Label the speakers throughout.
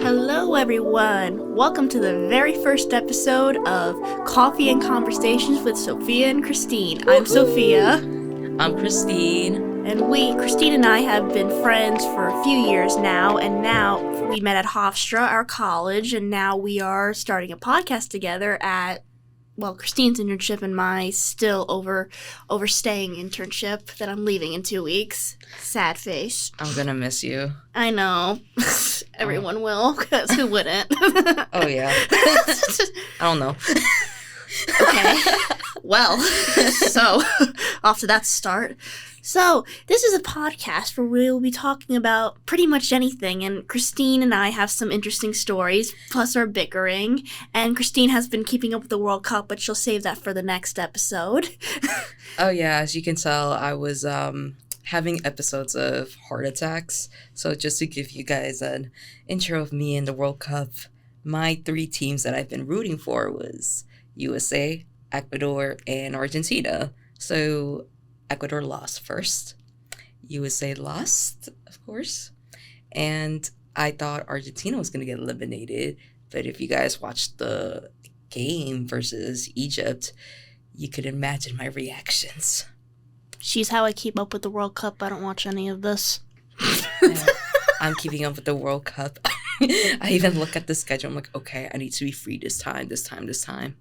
Speaker 1: Hello everyone! Welcome to the very first episode of Coffee and Conversations with Sophia and Christine. I'm Sophia.
Speaker 2: I'm Christine.
Speaker 1: And Christine and I have been friends for a few years now, and now we met at Hofstra, our college, and now we are starting a podcast together at, Christine's internship and my still overstaying internship that I'm leaving in 2 weeks. Sad face.
Speaker 2: I'm gonna miss you.
Speaker 1: I know. Everyone will, because who wouldn't?
Speaker 2: Oh, yeah. I don't know.
Speaker 1: Okay. Well, so, off to that start. So, this is a podcast where we'll be talking about pretty much anything, and Christine and I have some interesting stories, plus our bickering, and Christine has been keeping up with the World Cup, but she'll save that for the next episode.
Speaker 2: Oh, yeah, as you can tell, I was having episodes of heart attacks, so just to give you guys an intro of me and the World Cup, my 3 teams that I've been rooting for was USA, Ecuador, and Argentina. So Ecuador lost first. USA lost, of course. And I thought Argentina was going to get eliminated. But if you guys watched the game versus Egypt, you could imagine my reactions.
Speaker 1: She's how I keep up with the World Cup. I don't watch any of this.
Speaker 2: Yeah, I'm keeping up with the World Cup. I even look at the schedule. I'm like, okay, I need to be free this time.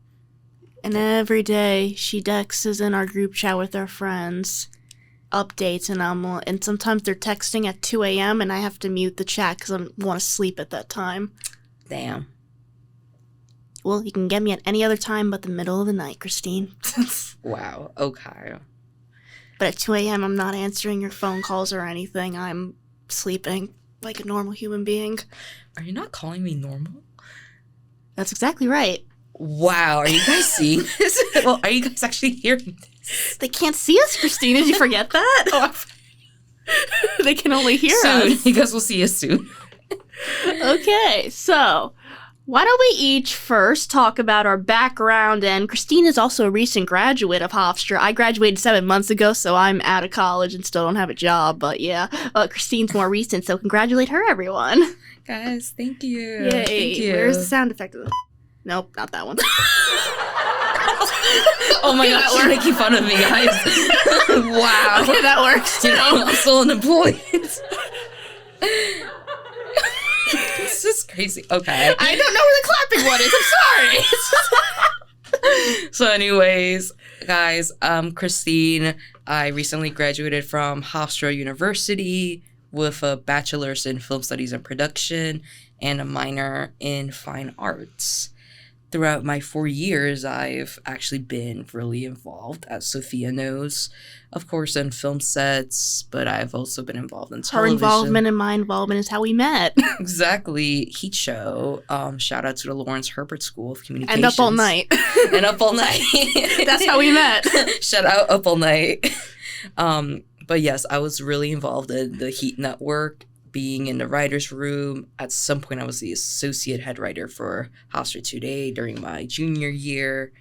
Speaker 1: And every day she texts in our group chat with our friends, updates, and sometimes they're texting at 2 a.m. and I have to mute the chat because I want to sleep at that time.
Speaker 2: Damn.
Speaker 1: Well, you can get me at any other time but the middle of the night, Christine.
Speaker 2: Wow. Okay.
Speaker 1: But at 2 a.m. I'm not answering your phone calls or anything. I'm sleeping like a normal human being.
Speaker 2: Are you not calling me normal?
Speaker 1: That's exactly right.
Speaker 2: Wow, are you guys seeing this? Well, are you guys actually hearing this?
Speaker 1: They can't see us, Christine. Did you forget that? They can only hear us.
Speaker 2: You guys will see us soon.
Speaker 1: Okay, so why don't we each first talk about our background? And Christine is also a recent graduate of Hofstra. I graduated 7 months ago, so I'm out of college and still don't have a job. But yeah, Christine's more recent, so congratulate her, everyone.
Speaker 2: Guys, thank you.
Speaker 1: Yay.
Speaker 2: Thank you.
Speaker 1: Where's the sound effect of the... Nope, not that one.
Speaker 2: Oh my gosh, you're making fun of me, guys. Wow.
Speaker 1: Okay, that works.
Speaker 2: You know, I'm still unemployed. This is crazy. Okay.
Speaker 1: I don't know where the clapping one is. I'm sorry.
Speaker 2: So anyways, guys, Christine. I recently graduated from Hofstra University with a bachelor's in film studies and production and a minor in fine arts. Throughout my 4 years, I've actually been really involved, as Sophia knows, of course, in film sets, but I've also been involved in television.
Speaker 1: Her involvement and my involvement is how we met.
Speaker 2: Exactly. Heat Show. Shout out to the Lawrence Herbert School of Communications.
Speaker 1: And Up All Night.
Speaker 2: And Up All Night.
Speaker 1: That's how we met.
Speaker 2: Shout out Up All Night. But yes, I was really involved in the Heat Network, being in the writer's room. At some point, I was the associate head writer for Hofstra Today during my junior year.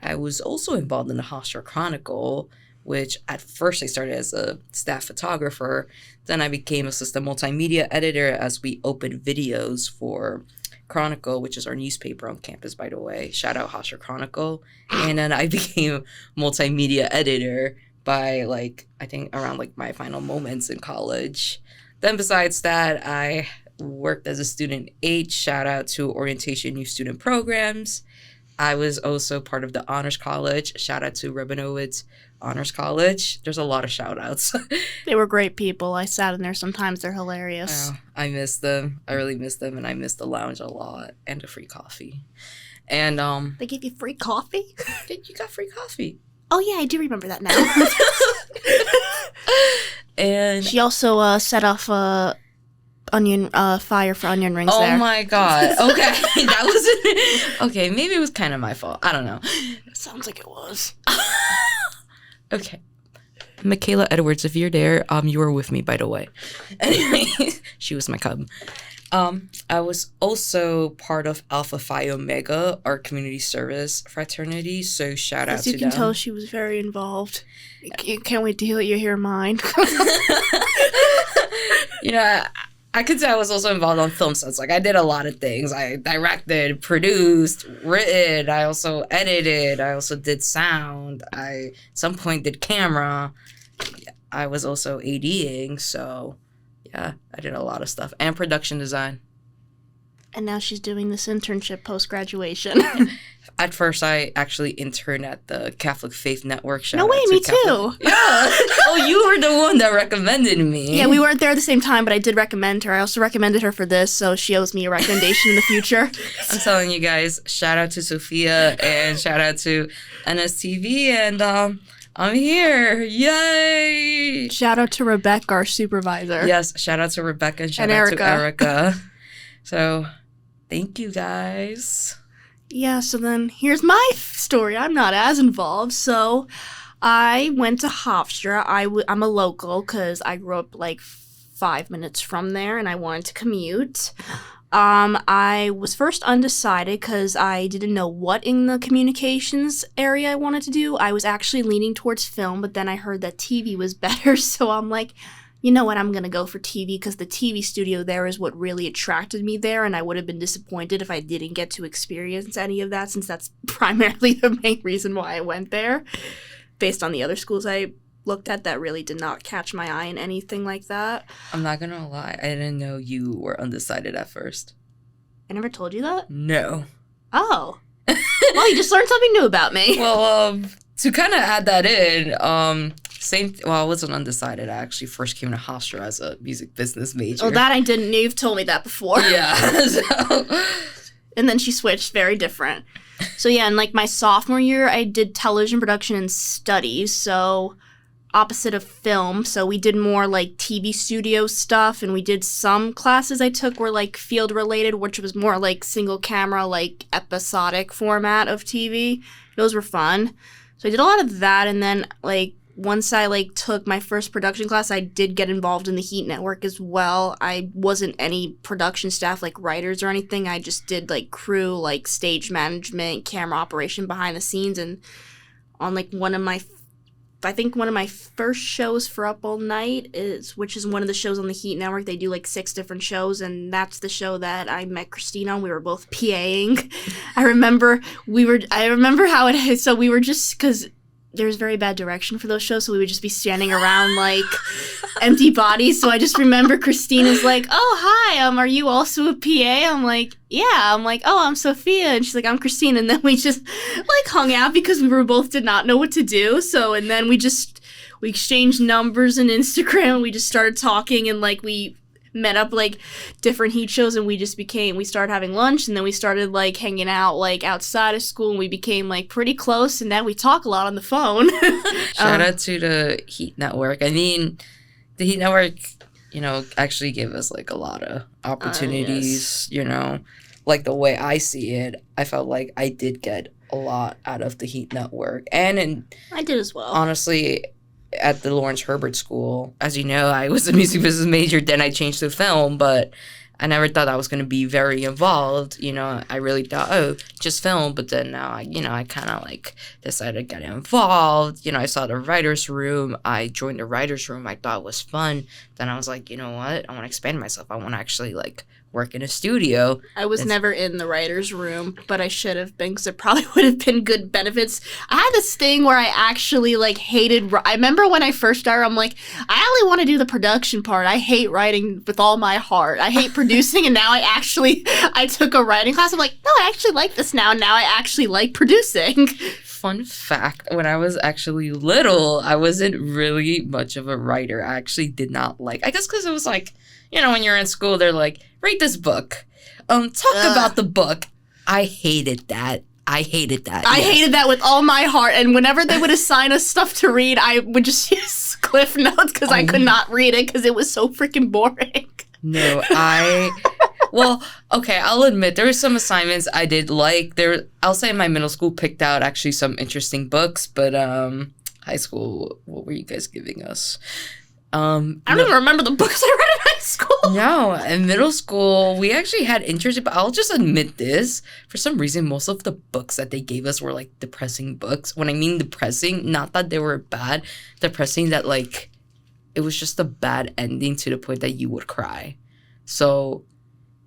Speaker 2: I was also involved in the Hofstra Chronicle, which at first I started as a staff photographer. Then I became assistant multimedia editor as we opened videos for Chronicle, which is our newspaper on campus, by the way. Shout out Hofstra Chronicle. And then I became multimedia editor by I think around my final moments in college. Then besides that, I worked as a student aide. Shout out to Orientation Youth Student Programs. I was also part of the Honors College. Shout out to Rabinowitz Honors College. There's a lot of shout outs.
Speaker 1: They were great people. I sat in there sometimes. They're hilarious.
Speaker 2: Oh, I miss them. I really miss them, and I miss the lounge a lot and the free coffee. And
Speaker 1: They gave you free coffee?
Speaker 2: You got free coffee.
Speaker 1: Oh yeah, I do remember that now.
Speaker 2: And
Speaker 1: she also set off onion fire for onion rings there.
Speaker 2: Oh my god. Okay. That was okay, maybe it was kind of my fault. I don't know.
Speaker 1: Sounds like it was.
Speaker 2: Okay. Michaela Edwards, if you're there, you were with me, by the way. Anyway, she was my cub. I was also part of Alpha Phi Omega, our community service fraternity, so shout out to them.
Speaker 1: As you can tell, she was very involved. Can't wait to hear mine.
Speaker 2: You know, I could say I was also involved on film sets. Like, I did a lot of things. I directed, produced, written. I also edited. I also did sound. I, at some point, did camera. I was also ADing. So, yeah, I did a lot of stuff. And production design.
Speaker 1: And now she's doing this internship post-graduation.
Speaker 2: At first, I actually interned at the Catholic Faith Network.
Speaker 1: No way, me too.
Speaker 2: Yeah. Oh, you were the one that recommended me.
Speaker 1: Yeah, we weren't there at the same time, but I did recommend her. I also recommended her for this, so she owes me a recommendation in the future.
Speaker 2: I'm telling you guys, shout out to Sophia and shout out to NSTV, and I'm here. Yay!
Speaker 1: Shout out to Rebecca, our supervisor.
Speaker 2: Yes, shout out to Rebecca and shout out to Erica. So, thank you guys.
Speaker 1: Yeah, so then here's my story. I'm not as involved. So I went to Hofstra. I'm a local because I grew up like 5 minutes from there and I wanted to commute. I was first undecided because I didn't know what in the communications area I wanted to do. I was actually leaning towards film, but then I heard that TV was better. So I'm like, you know what, I'm going to go for TV because the TV studio there is what really attracted me there, and I would have been disappointed if I didn't get to experience any of that since that's primarily the main reason why I went there. Based on the other schools I looked at, that really did not catch my eye in anything like that.
Speaker 2: I'm not going to lie, I didn't know you were undecided at first.
Speaker 1: I never told you that?
Speaker 2: No.
Speaker 1: Oh. Well, you just learned something new about me.
Speaker 2: Well, to kind of add that in, I wasn't undecided. I actually first came to Hofstra as a music business major.
Speaker 1: Oh, that I didn't. You've told me that before.
Speaker 2: Yeah. So.
Speaker 1: And then she switched. Very different. So yeah, in like my sophomore year, I did television production and studies. So opposite of film. So we did more like TV studio stuff, and we did some classes I took were like field related, which was more like single camera, like episodic format of TV. Those were fun. So I did a lot of that, and then like once I like took my first production class, I did get involved in the Heat Network as well. I wasn't any production staff like writers or anything. I just did like crew, like stage management, camera operation behind the scenes, and on like one of my first shows for Up All Night which is one of the shows on the Heat Network. They do like 6 different shows, and that's the show that I met Christine on. We were both PAing. I remember how it is. So we were just, because there's very bad direction for those shows, so we would just be standing around like empty bodies. So I just remember Christine is like, "Oh, hi, are you also a PA?" I'm like, "Yeah." I'm like, "Oh, I'm Sophia," and she's like, "I'm Christine." And then we just like hung out because we both did not know what to do. So, and then we exchanged numbers and Instagram. We just started talking, and like we met up like different Heat shows, and we started having lunch, and then we started like hanging out like outside of school, and we became like pretty close, and now we talk a lot on the phone.
Speaker 2: Shout out to the Heat Network. I mean, the Heat Network, actually gave us like a lot of opportunities,
Speaker 1: yes.
Speaker 2: Like the way I see it, I felt like I did get a lot out of the Heat Network. And
Speaker 1: I did as well.
Speaker 2: Honestly, at the Lawrence Herbert School, as you know, I was a music business major, then I changed to film, but I never thought I was going to be very involved. I really thought, just film, but then now, I kind of like decided to get involved. I saw the writer's room. I joined the writer's room. I thought it was fun. Then I was like, you know what? I want to expand myself. I want to actually like work in a studio.
Speaker 1: I was never in the writer's room, but I should have been because it probably would have been good benefits. I had this thing where I actually like hated. I remember when I first started, I'm like, I only want to do the production part. I hate writing with all my heart. I hate producing, and now I took a writing class. I'm like, no, I actually like this now. Now I actually like producing.
Speaker 2: Fun fact, when I was actually little, I wasn't really much of a writer. I actually did not like, I guess because it was like, when you're in school, they're like, read this book. Talk about the book. I hated that. I hated that
Speaker 1: with all my heart. And whenever they would assign us stuff to read, I would just use Cliff Notes because I could not read it because it was so freaking boring.
Speaker 2: No, well, okay, I'll admit there were some assignments I did like. I'll say my middle school picked out actually some interesting books, but high school, what were you guys giving us? I
Speaker 1: don't even remember the books I read in high school.
Speaker 2: No, in middle school, we actually had interesting, but I'll just admit this. For some reason, most of the books that they gave us were like depressing books. When I mean depressing, not that they were bad, depressing that like it was just a bad ending to the point that you would cry. So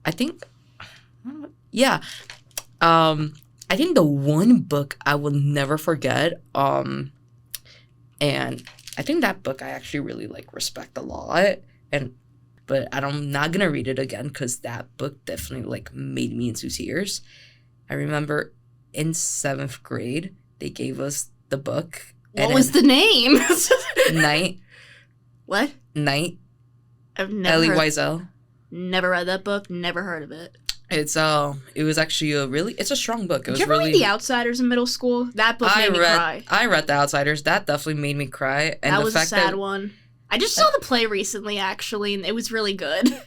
Speaker 2: I think, yeah. I think the one book I will never forget, and I think that book I actually really like respect a lot, but I'm not gonna read it again because that book definitely like made me into tears. I remember in 7th grade they gave us the book.
Speaker 1: What was the name?
Speaker 2: Night.
Speaker 1: What?
Speaker 2: Night.
Speaker 1: I've never
Speaker 2: Elie
Speaker 1: heard.
Speaker 2: Wiesel.
Speaker 1: Never read that book. Never heard of it.
Speaker 2: It was actually it's a strong book.
Speaker 1: Did you ever read The Outsiders in middle school? That book made me cry.
Speaker 2: I read The Outsiders. That definitely made me cry. And
Speaker 1: that was a sad one. I just saw the play recently, actually, and it was really good.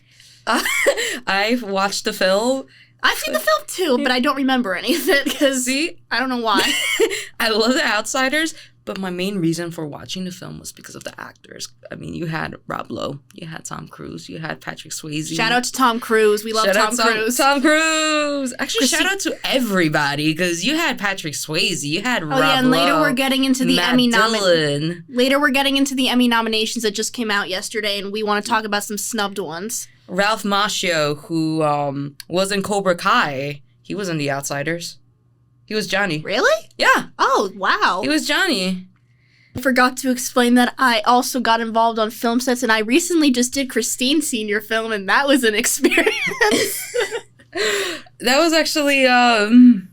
Speaker 2: I've watched the film.
Speaker 1: I've seen the film too, but I don't remember any of it because I don't know why.
Speaker 2: I love The Outsiders, but my main reason for watching the film was because of the actors. I mean, you had Rob Lowe, you had Tom Cruise, you had Patrick Swayze.
Speaker 1: Shout out to Tom Cruise. We love Tom Cruise.
Speaker 2: Tom Cruise. Actually, shout out to everybody because you had Patrick Swayze, you had Rob Lowe.
Speaker 1: And later we're getting into the Emmy
Speaker 2: nominations.
Speaker 1: Later we're getting into the Emmy nominations that just came out yesterday, and we want to talk about some snubbed ones.
Speaker 2: Ralph Macchio, who was in Cobra Kai, he was in The Outsiders. He was Johnny.
Speaker 1: Really?
Speaker 2: Yeah.
Speaker 1: Oh, wow.
Speaker 2: He was Johnny.
Speaker 1: I forgot to explain that I also got involved on film sets, and I recently just did Christine's senior film, and that was an experience.
Speaker 2: That was actually, I'm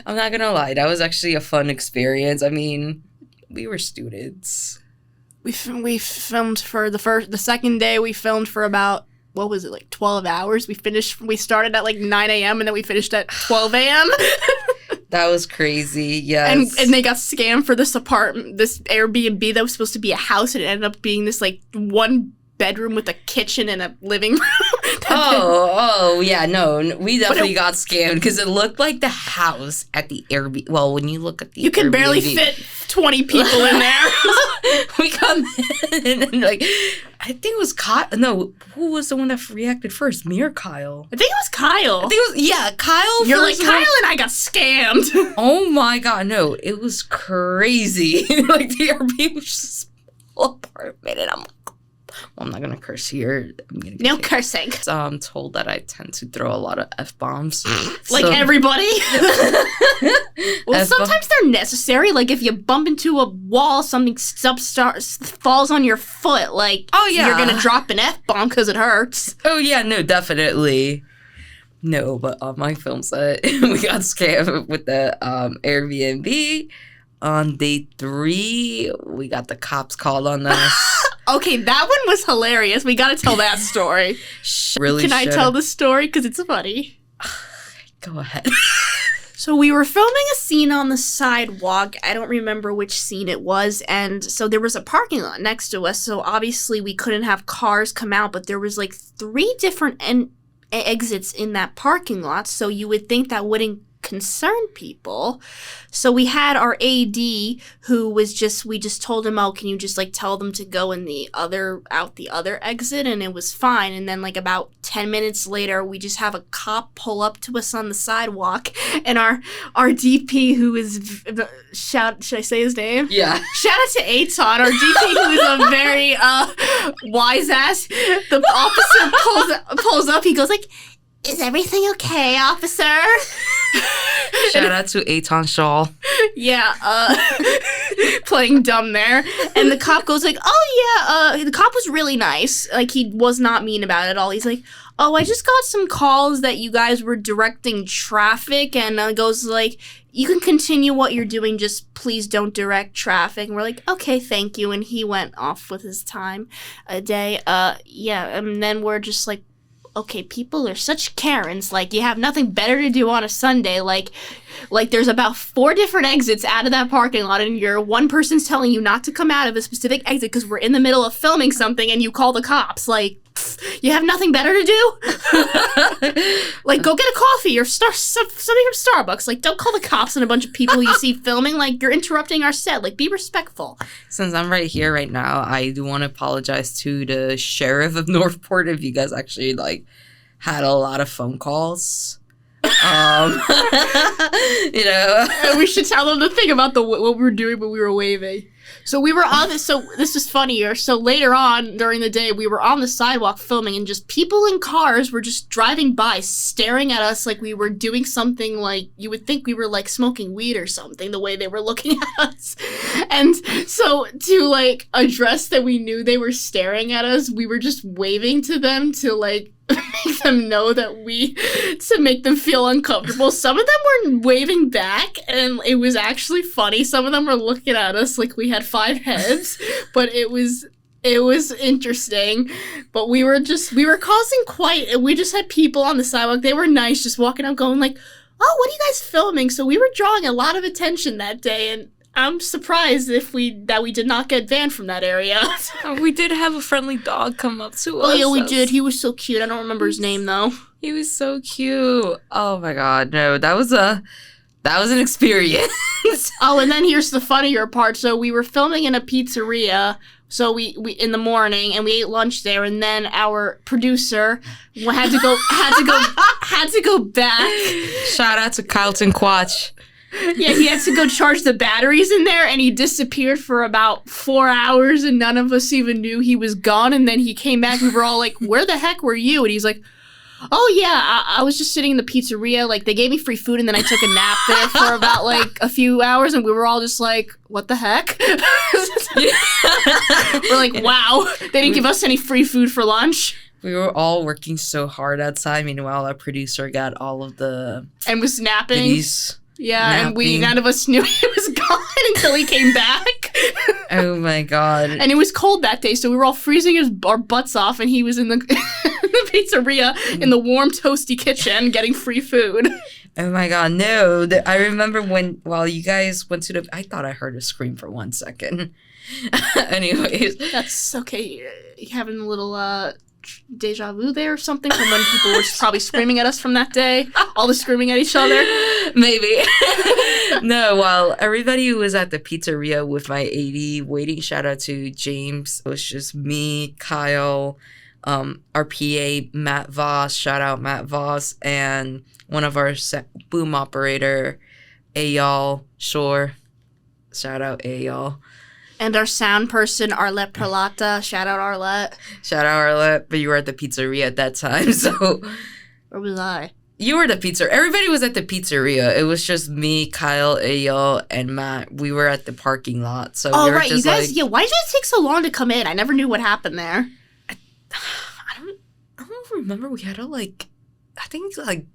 Speaker 2: not gonna lie, that was actually a fun experience. I mean, we were students.
Speaker 1: We filmed for the second day, we filmed for about, what was it, like 12 hours? We started at like 9 a.m. and then we finished at 12 a.m.
Speaker 2: That was crazy, yes.
Speaker 1: And they got scammed for this apartment, this Airbnb that was supposed to be a house, and it ended up being this like one bedroom with a kitchen and a living room.
Speaker 2: Yeah, no, we definitely got scammed because it looked like the house at the Airbnb. Well, when you look at the
Speaker 1: You can
Speaker 2: Airbnb,
Speaker 1: barely fit 20 people in there.
Speaker 2: We come in and like, I think it was Kyle. No, who was the one that reacted first? Me or Kyle?
Speaker 1: I think it was Kyle.
Speaker 2: I think it was, Kyle.
Speaker 1: You're like, Kyle and I got scammed.
Speaker 2: Oh my God, no, it was crazy. Like the Airbnb was just a small apartment, and I'm like, well, I'm not gonna curse here.
Speaker 1: No cursing.
Speaker 2: I'm told that I tend to throw a lot of F-bombs.
Speaker 1: Like everybody? Well, sometimes they're necessary. Like if you bump into a wall, something falls on your foot. Like, you're gonna drop an F-bomb because it hurts.
Speaker 2: Oh yeah, no, definitely. No, but on my film set, we got scammed with the Airbnb. On day 3, we got the cops called on us.
Speaker 1: Okay, that one was hilarious. We gotta tell that story.
Speaker 2: Really?
Speaker 1: Can I tell the story? Because it's funny.
Speaker 2: Go ahead.
Speaker 1: So we were filming a scene on the sidewalk. I don't remember which scene it was. And so there was a parking lot next to us. So obviously we couldn't have cars come out. But there was like 3 different exits in that parking lot. So you would think that wouldn't concern people. So we had our AD who was we just told him, oh, can you just like tell them to go in out the other exit, and it was fine. And then like about 10 minutes later, we just have a cop pull up to us on the sidewalk, and our DP who is should I say his name?
Speaker 2: Yeah.
Speaker 1: Shout out to Aton, our DP who is a very wise ass. The officer pulls up, he goes like, is everything okay, officer?
Speaker 2: Shout out to Aton Shaw.
Speaker 1: Yeah, playing dumb there. And the cop goes like, oh yeah, the cop was really nice. Like, he was not mean about it at all. He's like, oh, I just got some calls that you guys were directing traffic, and goes like, you can continue what you're doing, just please don't direct traffic. And we're like, okay, thank you. And he went off with his time a day. And then we're just like, okay, people are such Karens. Like, you have nothing better to do on a Sunday. Like there's about 4 different exits out of that parking lot, and one person's telling you not to come out of a specific exit because we're in the middle of filming something, and you call the cops. Like, you have nothing better to do? Like, go get a coffee or something from Starbucks. Like, don't call the cops on a bunch of people you see filming. Like, you're interrupting our set. Like, be respectful.
Speaker 2: Since I'm right here right now, I do want to apologize to the sheriff of Northport if you guys actually, like, had a lot of phone calls.
Speaker 1: We should tell them to think about what we were doing when we were waving. So we were on this. So this is funnier. So later on during the day, we were on the sidewalk filming, and just people in cars were just driving by, staring at us like we were doing something like you would think we were like smoking weed or something. The way they were looking at us, and so to like address that we knew they were staring at us, we were just waving to them to like make them know that to make them feel uncomfortable. Some of them were waving back, and it was actually funny. Some of them were looking at us like we had 5 heads, but it was interesting. But we were causing we just had people on the sidewalk. They were nice, just walking up going like, oh, what are you guys filming? So we were drawing a lot of attention that day, and I'm surprised that we did not get banned from that area.
Speaker 2: We did have a friendly dog come up to us.
Speaker 1: Oh yeah, we did. He was so cute. I don't remember his name though.
Speaker 2: He was so cute. Oh my god, no, that was an experience.
Speaker 1: Oh, and then here's the funnier part. So we were filming in a pizzeria. So we in the morning, and we ate lunch there, and then our producer had to go back.
Speaker 2: Shout out to Carlton Quatch.
Speaker 1: Yeah, he had to go charge the batteries in there, and he disappeared for about 4 hours, and none of us even knew he was gone. And then he came back. We were all like, where the heck were you? And he's like, oh yeah, I was just sitting in the pizzeria. Like, they gave me free food, and then I took a nap there for about like a few hours, and we were all just like, what the heck? We're like, wow, they didn't give us any free food for lunch.
Speaker 2: We were all working so hard outside. Meanwhile, our producer got all of the...
Speaker 1: And was napping.
Speaker 2: Goodies.
Speaker 1: Yeah, and none of us knew he was gone until he came back.
Speaker 2: Oh my god.
Speaker 1: And it was cold that day, so we were all freezing our butts off, and he was in the, the pizzeria in the warm, toasty kitchen getting free food.
Speaker 2: Oh my god, no. I remember while you guys went to I thought I heard a scream for 1 second. Anyways.
Speaker 1: That's okay. You having a little deja vu there or something from when people were probably screaming at us from that day? All the screaming at each other?
Speaker 2: Maybe. No, while everybody was at the pizzeria with my AD waiting, shout out to James. It was just me, Kyle, our PA, Matt Voss, shout out Matt Voss, and one of our boom operator, Ayal Shore. Shout out Ayal.
Speaker 1: And our sound person, Arlette Pralata. Shout out Arlette.
Speaker 2: Shout out Arlette. But you were at the pizzeria at that time, so...
Speaker 1: Where was I?
Speaker 2: You were at the pizzeria. Everybody was at the pizzeria. It was just me, Kyle, Ayal, and Matt. We were at the parking lot, so we were
Speaker 1: right.
Speaker 2: just
Speaker 1: you guys,
Speaker 2: like...
Speaker 1: yeah, why did it take so long to come in? I never knew what happened there.
Speaker 2: I don't remember. We had to, like... I think, like,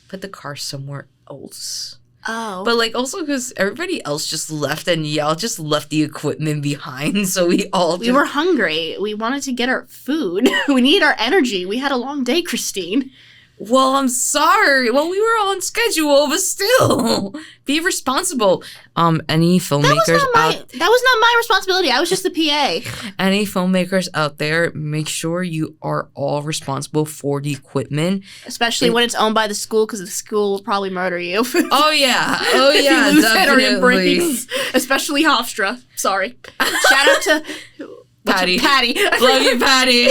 Speaker 2: put the car somewhere else.
Speaker 1: Oh.
Speaker 2: But, like, also because everybody else just left, and y'all just left the equipment behind, so we were
Speaker 1: hungry. We wanted to get our food. We need our energy. We had a long day, Christine.
Speaker 2: Well, I'm sorry. Well, we were on schedule, but still, be responsible. Any filmmakers
Speaker 1: that was not my responsibility. I was just the PA.
Speaker 2: Any filmmakers out there, make sure you are all responsible for the equipment,
Speaker 1: especially when it's owned by the school, because the school will probably murder you.
Speaker 2: Oh yeah,
Speaker 1: if you lose
Speaker 2: definitely.
Speaker 1: It or it breaks. Especially Hofstra. Sorry. Shout out to
Speaker 2: Patty.
Speaker 1: Love you, Patty.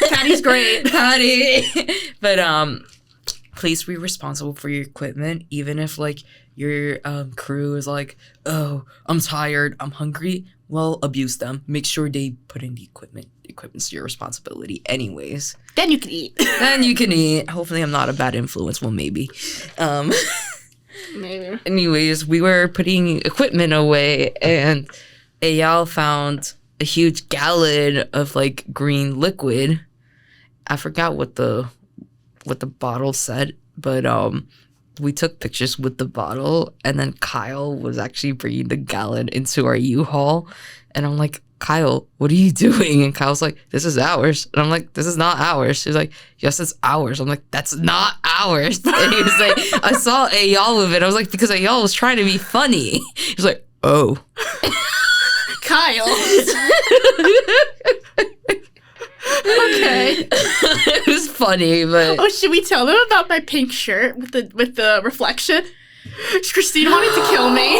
Speaker 1: Patty's great.
Speaker 2: Patty. But please be responsible for your equipment, even if like your crew is like, oh, I'm tired, I'm hungry. Well, abuse them. Make sure they put in the equipment. The equipment's your responsibility anyways.
Speaker 1: Then you can eat.
Speaker 2: Hopefully I'm not a bad influence. Well, maybe.
Speaker 1: Maybe.
Speaker 2: Anyways, we were putting equipment away, and Ayal found a huge gallon of like green liquid. I forgot what the bottle said, but we took pictures with the bottle, and then Kyle was actually bringing the gallon into our U-Haul, and I'm like, Kyle, what are you doing? And Kyle's like, this is ours. And I'm like, this is not ours. He's like, yes, it's ours. I'm like, that's not ours. And he was like, I saw Ayal with it. I was like, because Ayal was trying to be funny. He was like, oh.
Speaker 1: Kyle. Okay.
Speaker 2: It was funny, but...
Speaker 1: Oh, should we tell them about my pink shirt with the reflection? Christine wanted to kill me.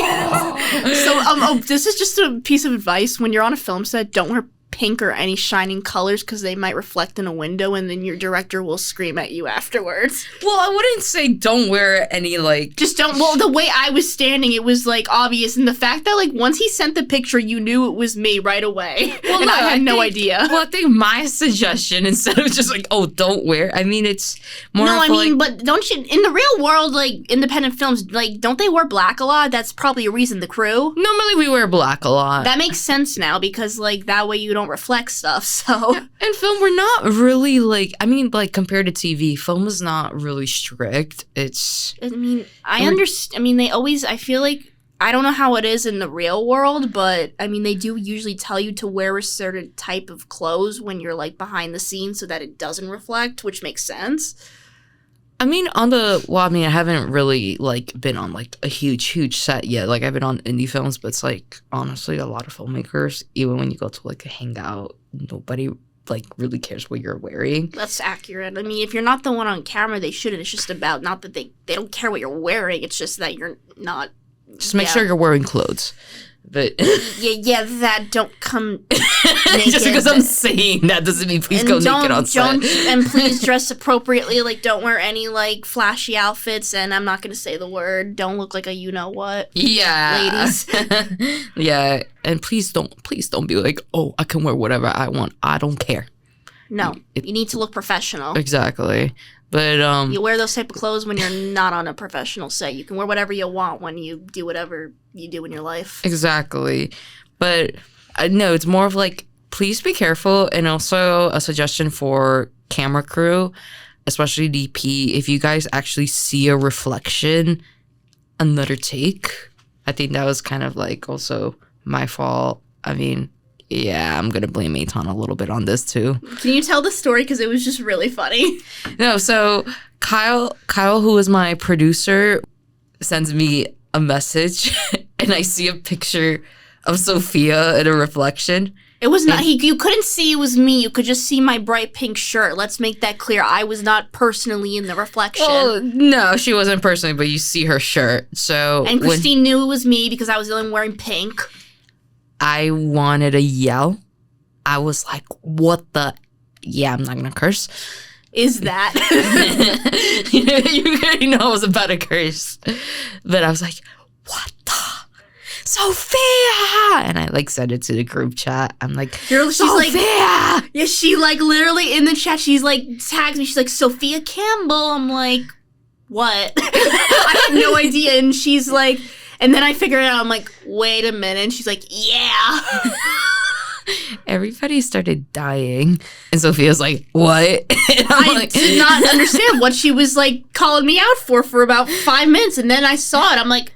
Speaker 1: So, this is just a piece of advice. When you're on a film set, don't wear pink or any shining colors because they might reflect in a window, and then your director will scream at you afterwards.
Speaker 2: Well, I wouldn't say don't wear any, like...
Speaker 1: Just don't... Well, the way I was standing, it was, like, obvious. And the fact that, like, once he sent the picture, you knew it was me right away. Well, and no, I had no idea.
Speaker 2: Well, I think my suggestion, instead of just, like, oh, don't wear... I mean, it's more
Speaker 1: No, I mean,
Speaker 2: like,
Speaker 1: but don't you... In the real world, like, independent films, like, don't they wear black a lot? That's probably a reason, the crew.
Speaker 2: Normally we wear black a lot.
Speaker 1: That makes sense now, because, like, that way you don't reflect stuff, so...
Speaker 2: In film, we're not really, like... I mean, like, compared to TV, film is not really strict. It's...
Speaker 1: I mean, I understand. I mean, they always... I feel like... I don't know how it is in the real world, but, I mean, they do usually tell you to wear a certain type of clothes when you're, like, behind the scenes so that it doesn't reflect, which makes sense.
Speaker 2: I mean, I haven't really, like, been on, like, a huge set yet. Like, I've been on indie films, but it's, like, honestly, a lot of filmmakers, even when you go to, like, a hangout, nobody, like, really cares what you're wearing.
Speaker 1: That's accurate. I mean, if you're not the one on camera, they shouldn't. It's just about, not that they don't care what you're wearing, it's just that you're not...
Speaker 2: Just make sure you're wearing clothes. But
Speaker 1: yeah, that don't come naked.
Speaker 2: Just because I'm saying that doesn't mean please go naked on set.
Speaker 1: And please dress appropriately. Like, don't wear any, like, flashy outfits. And I'm not going to say the word. Don't look like a you-know-what.
Speaker 2: Yeah.
Speaker 1: Ladies.
Speaker 2: Yeah. And please don't be like, oh, I can wear whatever I want. I don't care.
Speaker 1: No. You need to look professional.
Speaker 2: Exactly. But
Speaker 1: you wear those type of clothes when you're not on a professional set. You can wear whatever you want when you do whatever you do in your life.
Speaker 2: Exactly. But no, it's more of like, please be careful. And also a suggestion for camera crew, especially DP, if you guys actually see a reflection, another take. I think that was kind of like also my fault. I mean, yeah, I'm going to blame Eitan a little bit on this too.
Speaker 1: Can you tell the story? Because it was just really funny.
Speaker 2: No, so Kyle, who is my producer, sends me a message and I see a picture of Sophia in a reflection.
Speaker 1: It was not, you couldn't see it was me. You could just see my bright pink shirt. Let's make that clear. I was not personally in the reflection.
Speaker 2: Well, no, she wasn't personally, but you see her shirt. So
Speaker 1: and Christine knew it was me because I was the only one wearing pink.
Speaker 2: I wanted to yell. I was like, what the... Yeah, I'm not going to curse.
Speaker 1: Is that?
Speaker 2: You already know I was about to curse. But I was like, what the... Sophia! And I, like, sent it to the group chat. I'm like,
Speaker 1: she's
Speaker 2: Sophia!
Speaker 1: Like, yeah, she, like, literally in the chat, she's, like, tags me. She's like, Sophia Campbell. I'm like, what? I have no idea. And she's like... And then I figured it out. I'm like, wait a minute. And she's like, yeah.
Speaker 2: Everybody started dying. And Sophia's like, what?
Speaker 1: I did not understand what she was, like, calling me out for about 5 minutes. And then I saw it. I'm like,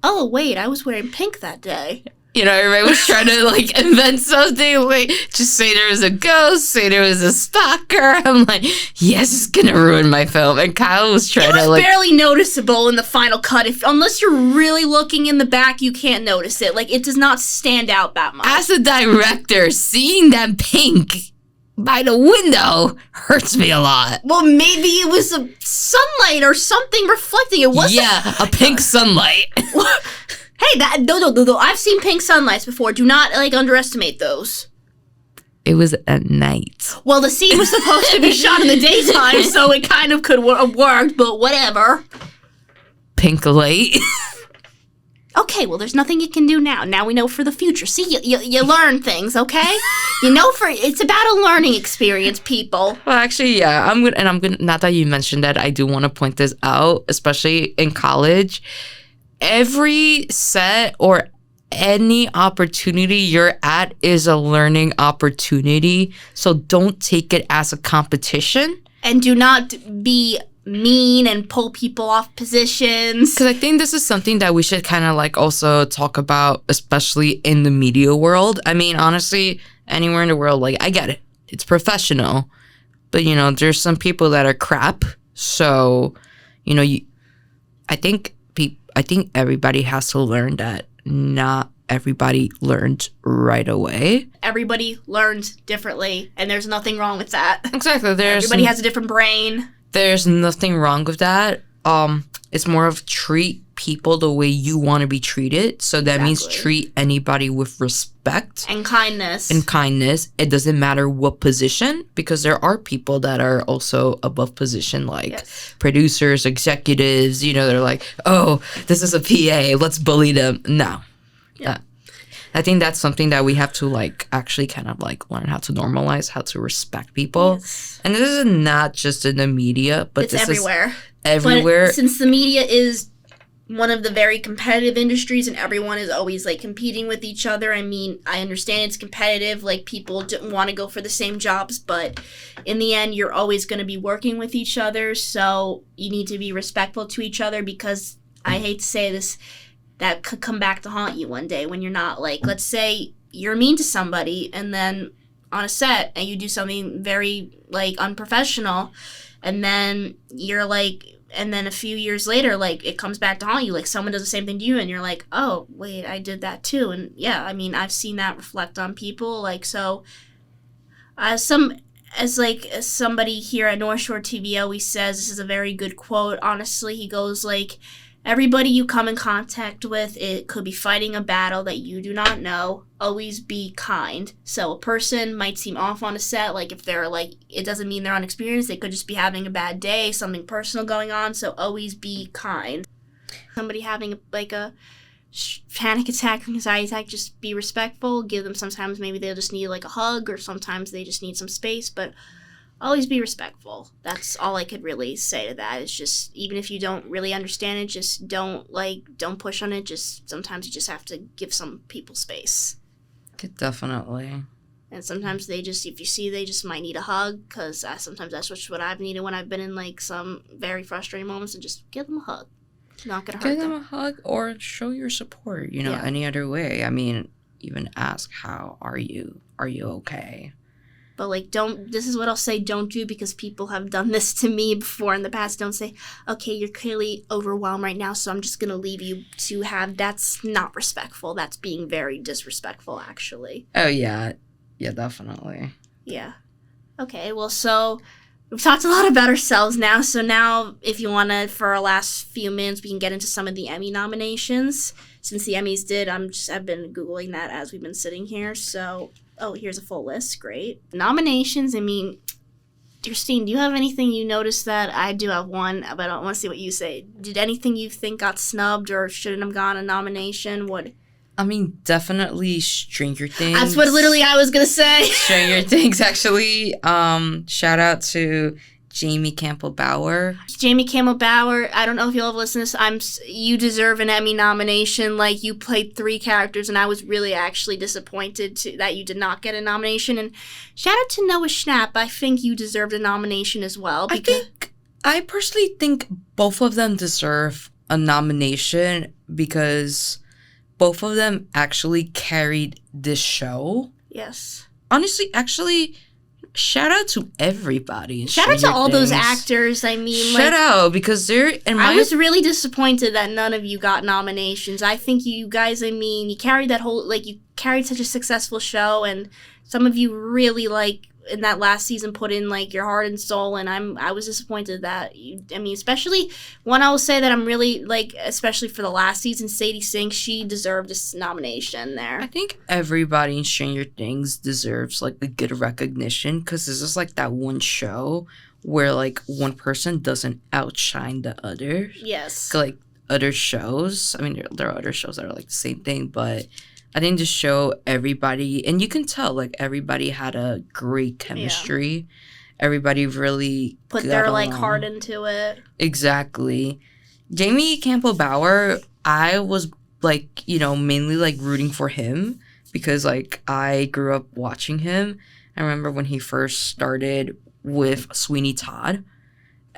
Speaker 1: oh, wait, I was wearing pink that day.
Speaker 2: You know, everybody was trying to, like, invent something. Like, just say there was a ghost, say there was a stalker. I'm like, yes, it's going to ruin my film. And Kyle was trying to, like...
Speaker 1: It was barely noticeable in the final cut. Unless you're really looking in the back, you can't notice it. Like, it does not stand out that much.
Speaker 2: As a director, seeing that pink by the window hurts me a lot.
Speaker 1: Well, maybe it was a sunlight or something reflecting. It wasn't...
Speaker 2: Yeah, a pink sunlight.
Speaker 1: Hey, no. I've seen pink sunlights before. Do not, like, underestimate those.
Speaker 2: It was at night.
Speaker 1: Well, the scene was supposed to be shot in the daytime, so it kind of could have worked, but whatever.
Speaker 2: Pink light.
Speaker 1: Okay, well, there's nothing you can do now. Now we know for the future. See, you learn things, okay? You know, it's about a learning experience, people.
Speaker 2: Well, actually, yeah, I'm good. Not that you mentioned that, I do want to point this out, especially in college. Every set or any opportunity you're at is a learning opportunity. So don't take it as a competition.
Speaker 1: And do not be mean and pull people off positions.
Speaker 2: Because I think this is something that we should kind of like also talk about, especially in the media world. I mean, honestly, anywhere in the world, like, I get it. It's professional. But, you know, there's some people that are crap. So, you know, I think everybody has to learn that not everybody learns right away.
Speaker 1: Everybody learns differently, and there's nothing wrong with that.
Speaker 2: Exactly.
Speaker 1: Everybody has a different brain.
Speaker 2: There's nothing wrong with that. It's more of treat people the way you want to be treated. So that means
Speaker 1: Exactly.
Speaker 2: treat anybody with respect
Speaker 1: And kindness.
Speaker 2: and kindness. It doesn't matter what position, because there are people that are also above position, like
Speaker 1: Yes.
Speaker 2: producers, executives. They're like, oh, this is a PA, let's bully them. No.
Speaker 1: Yeah.
Speaker 2: I think that's something that we have to like actually kind of like learn how to normalize, how to respect people.
Speaker 1: Yes.
Speaker 2: And this is not just in the media, but
Speaker 1: It's
Speaker 2: this
Speaker 1: everywhere.
Speaker 2: is everywhere.
Speaker 1: But since the media is one of the very competitive industries and everyone is always like competing with each other, I mean, I understand it's competitive, like people don't want to go for the same jobs, but in the end you're always going to be working with each other, so you need to be respectful to each other, because I hate to say this, that could come back to haunt you one day when you're not, like, let's say you're mean to somebody and then on a set and you do something very like unprofessional, and then you're like, and then a few years later, like, it comes back to haunt you, like someone does the same thing to you and you're like, oh wait, I did that too. And yeah, I mean, I've seen that reflect on people, like, so as somebody here at North Shore TV always says, this is a very good quote, honestly, he goes like, everybody you come in contact with, it could be fighting a battle that you do not know. Always be kind. So a person might seem off on a set, like if they're like, it doesn't mean they're unexperienced. They could just be having a bad day, something personal going on. So always be kind. Somebody having like a panic attack, anxiety attack, just be respectful. Give them, sometimes maybe they'll just need like a hug, or sometimes they just need some space, but always be respectful. That's all I could really say to that. It's just, even if you don't really understand it, just don't push on it. Just sometimes you just have to give some people space.
Speaker 2: Definitely.
Speaker 1: And sometimes they just, if you see they just might need a hug, because sometimes that's what I've needed when I've been in like some very frustrating moments, and just give them a hug. It's not gonna hurt
Speaker 2: Give them
Speaker 1: them.
Speaker 2: a hug or show your support,
Speaker 1: Yeah.
Speaker 2: any other way. I mean, even ask, how are you? Are you okay?
Speaker 1: But like, this is what I'll say, don't do, because people have done this to me before in the past. Don't say, okay, you're clearly overwhelmed right now, so I'm just going to leave you to have, that's not respectful. That's being very disrespectful, actually.
Speaker 2: Oh, yeah. Yeah, definitely.
Speaker 1: Yeah. Okay, well, so we've talked a lot about ourselves now. So now, if you want to, for our last few minutes, we can get into some of the Emmy nominations. Since the Emmys did, I've been Googling that as we've been sitting here, so... Oh, here's a full list. Great. Nominations, I mean, Christine, do you have anything you noticed that? I do have one, but I want to see what you say. Did anything you think got snubbed or shouldn't have gotten a nomination? What?
Speaker 2: I mean, definitely Stranger Things.
Speaker 1: That's what literally I was going to say.
Speaker 2: Stranger Things, actually. Shout out to Jamie Campbell-Bower.
Speaker 1: Jamie Campbell-Bower, I don't know if you'll ever listen to this. You deserve an Emmy nomination. Like, you played 3 characters, and I was really actually disappointed that you did not get a nomination. And shout out to Noah Schnapp. I think you deserved a nomination as well.
Speaker 2: I personally think both of them deserve a nomination, because both of them actually carried this show.
Speaker 1: Yes.
Speaker 2: Honestly, actually... Shout out to everybody.
Speaker 1: Shout out to all those actors. I mean,
Speaker 2: shout out, because they're.
Speaker 1: I was really disappointed that none of you got nominations. I think you guys, I mean, you carried that whole, like, you carried such a successful show, and some of you really, like, in that last season put in, like, your heart and soul, and I was disappointed that you, I mean, especially one I will say that I'm really, like, especially for the last season, Sadie Sink, she deserved this nomination there.
Speaker 2: I think everybody in Stranger Things deserves, like, a good recognition, because this is, like, that one show where, like, one person doesn't outshine the other.
Speaker 1: Yes.
Speaker 2: Like, other shows, I mean, there are other shows that are, like, the same thing, but... I think to show everybody, and you can tell, like, everybody had a great chemistry. Yeah. Everybody really
Speaker 1: put their, like, heart into it.
Speaker 2: Exactly. Jamie Campbell-Bower, I was, like, mainly, like, rooting for him, because, like, I grew up watching him. I remember when he first started with Sweeney Todd,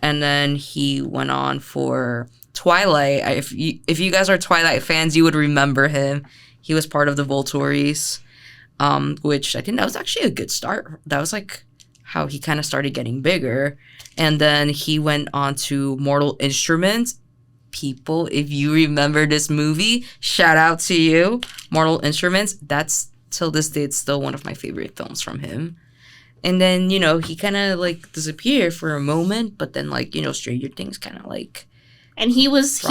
Speaker 2: and then he went on for Twilight. If you guys are Twilight fans, you would remember him. He was part of the Volturi, which I think that was actually a good start. That was, like, how he kind of started getting bigger. And then he went on to Mortal Instruments. People, if you remember this movie, shout out to you. Mortal Instruments, that's, till this day, it's still one of my favorite films from him. And then, he kind of, like, disappeared for a moment. But then, like, Stranger Things kind of, like...
Speaker 1: And he was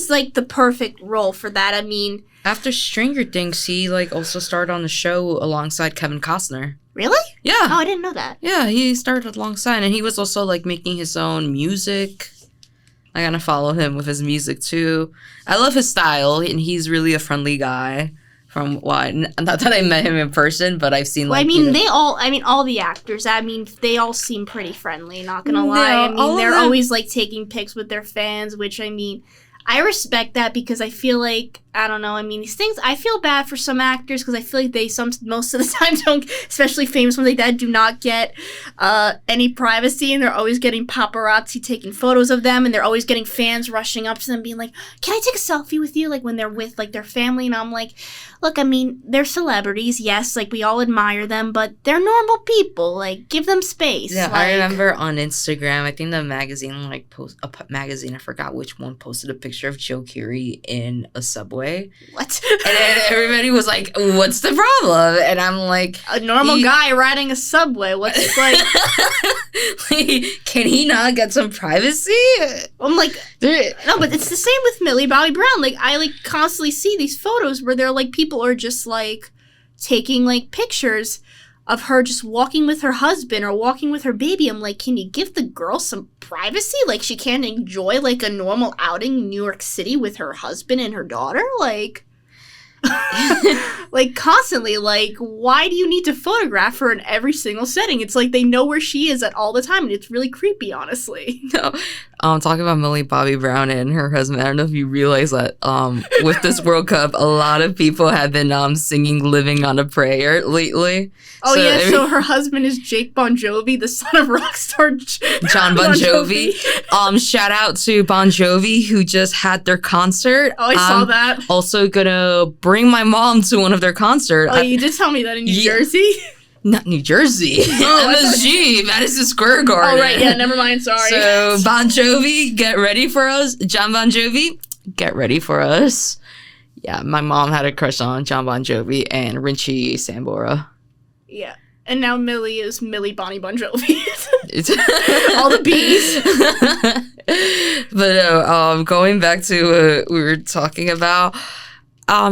Speaker 1: like the perfect role for that. I mean,
Speaker 2: after Stranger Things, he like also starred on the show alongside Kevin Costner.
Speaker 1: Really?
Speaker 2: Yeah.
Speaker 1: Oh, I didn't know that.
Speaker 2: Yeah, he started alongside, and he was also like making his own music. I gotta follow him with his music too. I love his style, and he's really a friendly guy. From what, not that I met him in person, but I've seen.
Speaker 1: Well,
Speaker 2: like,
Speaker 1: all the actors. I mean, they all seem pretty friendly. Not gonna lie. I mean, they're always like taking pics with their fans, which I mean, I respect that because I feel like, I don't know, I mean, these things, I feel bad for some actors because I feel like most of the time don't, especially famous ones like that, do not get any privacy, and they're always getting paparazzi taking photos of them, and they're always getting fans rushing up to them being like, can I take a selfie with you? Like when they're with like their family, and I'm like, look, I mean, they're celebrities, yes, like we all admire them, but they're normal people, like give them space.
Speaker 2: Yeah,
Speaker 1: like,
Speaker 2: I remember on Instagram, I think the magazine, like magazine, I forgot which one, posted a picture of Joe Keery in a subway.
Speaker 1: What?
Speaker 2: And then everybody was like, what's the problem? And I'm like,
Speaker 1: a normal guy riding a subway, what's like
Speaker 2: can he not get some privacy?
Speaker 1: I'm like, no, but it's the same with Millie Bobby Brown. Like, I like constantly see these photos where they're like, people are just like taking like pictures of her just walking with her husband or walking with her baby. I'm like, can you give the girl some privacy? Like, she can't enjoy like a normal outing in New York City with her husband and her daughter? Like, like constantly, like, why do you need to photograph her in every single setting? It's like they know where she is at all the time, and it's really creepy, honestly.
Speaker 2: No, talking about Millie Bobby Brown and her husband, I don't know if you realize that with this World Cup, a lot of people have been singing "Living on a Prayer" lately.
Speaker 1: Oh, so, so her husband is Jake Bon Jovi, the son of rock star
Speaker 2: John Bon Jovi. Shout out to Bon Jovi, who just had their concert.
Speaker 1: Oh, I saw that.
Speaker 2: Also gonna bring my mom to one of their concerts.
Speaker 1: Oh, you did tell me that in New Jersey?
Speaker 2: Not New Jersey. MSG, Madison Square Garden.
Speaker 1: Oh, right. Yeah, never mind. Sorry.
Speaker 2: So, Bon Jovi, get ready for us. John Bon Jovi, get ready for us. Yeah, my mom had a crush on John Bon Jovi and Richie Sambora.
Speaker 1: Yeah. And now Millie is Millie Bonnie Bon Jovi. All the bees.
Speaker 2: But going back to what we were talking about,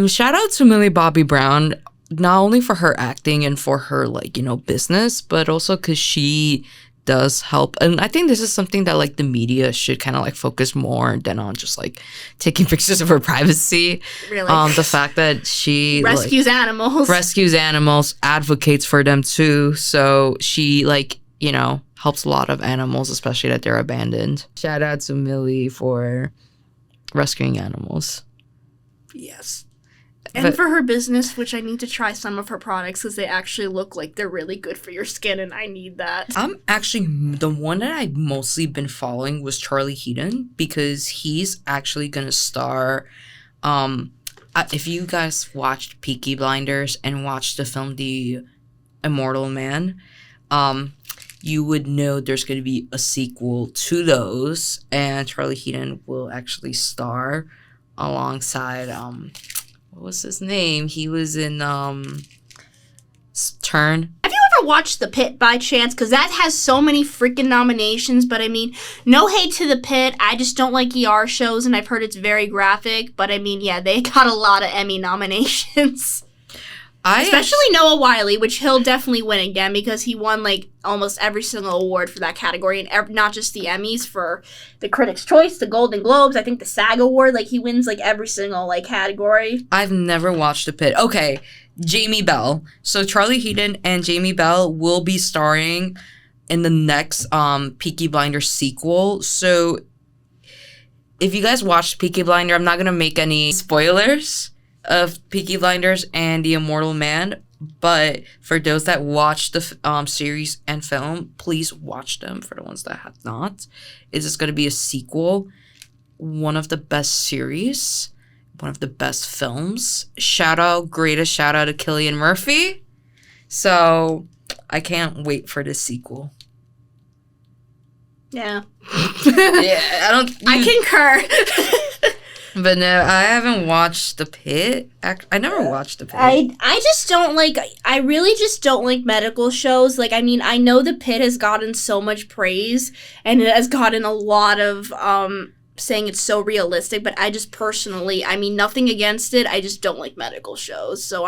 Speaker 2: shout out to Millie Bobby Brown, not only for her acting and for her, like, you know, business, but also because she does help. And I think this is something that, like, the media should kind of, like, focus more than on just, like, taking pictures of her privacy.
Speaker 1: Really?
Speaker 2: The fact that she
Speaker 1: rescues animals,
Speaker 2: advocates for them too. So she, like, you know, helps a lot of animals, especially that they're abandoned. Shout out to Millie for rescuing animals.
Speaker 1: Yes. And for her business, which I need to try some of her products because they actually look like they're really good for your skin, and I need that.
Speaker 2: I'm actually, the one that I've mostly been following was Charlie Heaton, because he's actually going to star, if you guys watched Peaky Blinders and watched the film The Immortal Man, you would know there's going to be a sequel to those, and Charlie Heaton will actually star alongside, what was his name? He was in Turn.
Speaker 1: Have you ever watched The Pit by chance? Because that has so many freaking nominations. But I mean, no hate to The Pit. I just don't like ER shows, and I've heard it's very graphic. But I mean, yeah, they got a lot of Emmy nominations. Especially Noah Wyle, which he'll definitely win again because he won like almost every single award for that category, and not just the Emmys, for the Critics' Choice, the Golden Globes, I think the SAG Award. Like, he wins like every single like category.
Speaker 2: I've never watched The Pit. Okay, Jamie Bell. So Charlie Heaton and Jamie Bell will be starring in the next Peaky Blinders sequel. So if you guys watched Peaky Blinders, I'm not gonna make any spoilers of Peaky Blinders and The Immortal Man, but for those that watch the series and film, please watch them. For the ones that have not, is this going to be a sequel? One of the best series, one of the best films. Greatest shout out to Cillian Murphy. So I can't wait for this sequel.
Speaker 1: Yeah.
Speaker 2: I
Speaker 1: concur.
Speaker 2: But no, I haven't watched The Pit. I never watched The Pit.
Speaker 1: I just don't like, I really just don't like medical shows. Like, I mean, I know The Pit has gotten so much praise, and it has gotten a lot of saying it's so realistic, but I just personally, I mean, nothing against it. I just don't like medical shows, so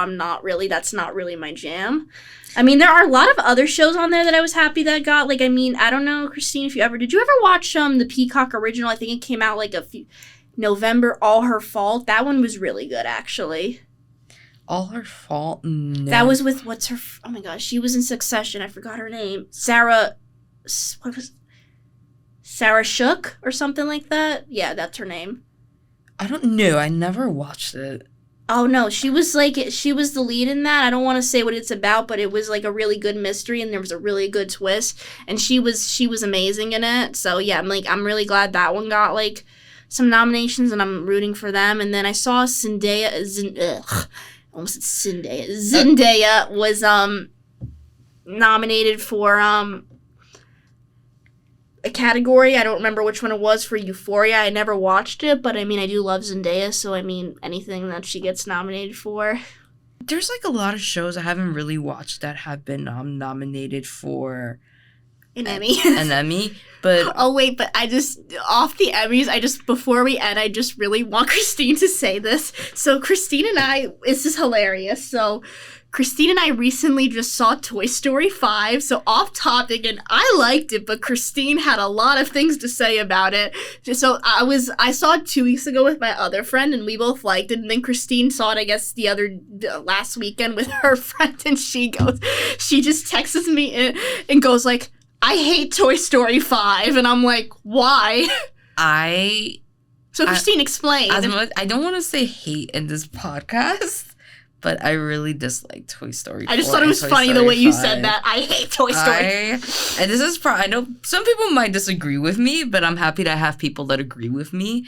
Speaker 1: that's not really my jam. I mean, there are a lot of other shows on there that I was happy that got, like, I mean, I don't know, Christine, did you ever watch the Peacock original? I think it came out, like, November, All Her Fault. That one was really good, actually.
Speaker 2: All Her Fault? No.
Speaker 1: That was with, oh my gosh, she was in Succession. I forgot her name. Sarah Shook or something like that? Yeah, that's her name.
Speaker 2: I don't know. I never watched it.
Speaker 1: Oh, no, she was the lead in that. I don't want to say what it's about, but it was, like, a really good mystery, and there was a really good twist, and she was amazing in it. So, yeah, I'm really glad that one got, like, some nominations, and I'm rooting for them. And then I saw Zendaya was, nominated for, a category. I don't remember which one it was for Euphoria. I never watched it, but I mean, I do love Zendaya, so I mean, anything that she gets nominated for.
Speaker 2: There's like a lot of shows I haven't really watched that have been nominated for
Speaker 1: an Emmy.
Speaker 2: An Emmy, but
Speaker 1: oh wait, but off the Emmys, before we end, I just really want Christine to say this. So Christine and I, this is hilarious. So Christine and I recently just saw Toy Story 5, so off topic, and I liked it, but Christine had a lot of things to say about it. So I saw it 2 weeks ago with my other friend, and we both liked it, and then Christine saw it, I guess, last weekend with her friend, and she just texts me and goes like, I hate Toy Story 5, and I'm like, why? So Christine, explain.
Speaker 2: I don't want to say hate in this podcast, but I really dislike Toy Story 4.
Speaker 1: I just thought it was funny the way you said that. I hate Toy Story.
Speaker 2: And this is I know some people might disagree with me, but I'm happy to have people that agree with me.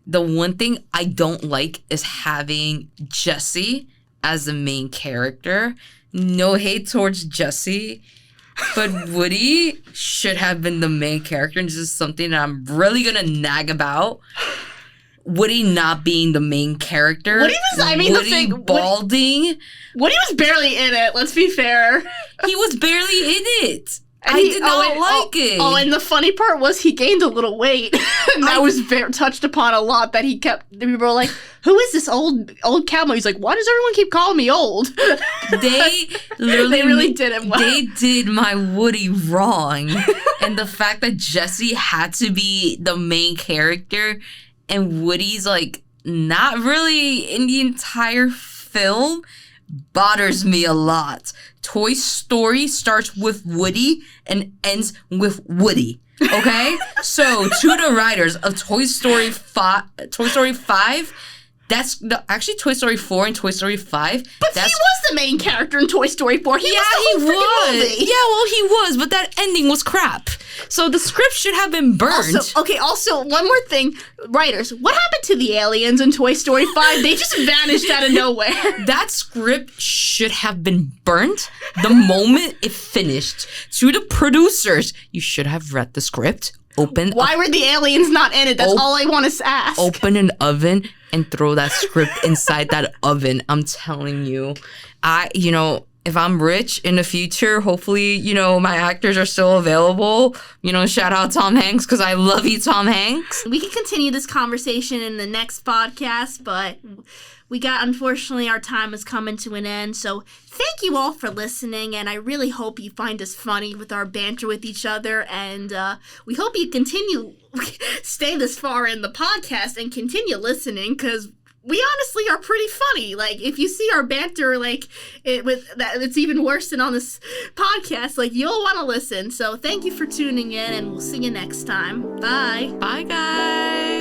Speaker 2: The one thing I don't like is having Jessie as the main character. No hate towards Jessie, but Woody should have been the main character, and this is something that I'm really going to nag about. Woody not being the main character. Woody balding.
Speaker 1: Woody was barely in it, let's be fair.
Speaker 2: He was barely in it. I did not like it. Oh,
Speaker 1: and the funny part was he gained a little weight. And that was touched upon a lot, that we were like, who is this old cowboy? He's like, why does everyone keep calling me old?
Speaker 2: They really
Speaker 1: did him well.
Speaker 2: They did my Woody wrong. And the fact that Jessie had to be the main character and Woody's, like, not really in the entire film bothers me a lot. Toy Story starts with Woody and ends with Woody. Okay? So, to the writers of Toy Story 5, actually Toy Story 4 and Toy Story 5.
Speaker 1: But he was the main character in Toy Story 4. He was the whole movie.
Speaker 2: Yeah, well, he was, but that ending was crap. So the script should have been burned.
Speaker 1: Also, one more thing. Writers, what happened to the aliens in Toy Story 5? They just vanished out of nowhere.
Speaker 2: That script should have been burnt the moment it finished. To the producers, you should have read the script.
Speaker 1: Why were the aliens not in it? That's all I want to ask.
Speaker 2: Open an oven and throw that script inside that oven. I'm telling you. If I'm rich in the future, hopefully, my actors are still available. Shout out Tom Hanks, because I love you, Tom Hanks.
Speaker 1: We can continue this conversation in the next podcast, but unfortunately, our time is coming to an end. So thank you all for listening, and I really hope you find us funny with our banter with each other, and we hope you stay this far in the podcast and continue listening, because we honestly are pretty funny. Like, if you see our banter, like, it's even worse than on this podcast, like, you'll want to listen. So thank you for tuning in, and we'll see you next time. Bye.
Speaker 2: Bye, guys.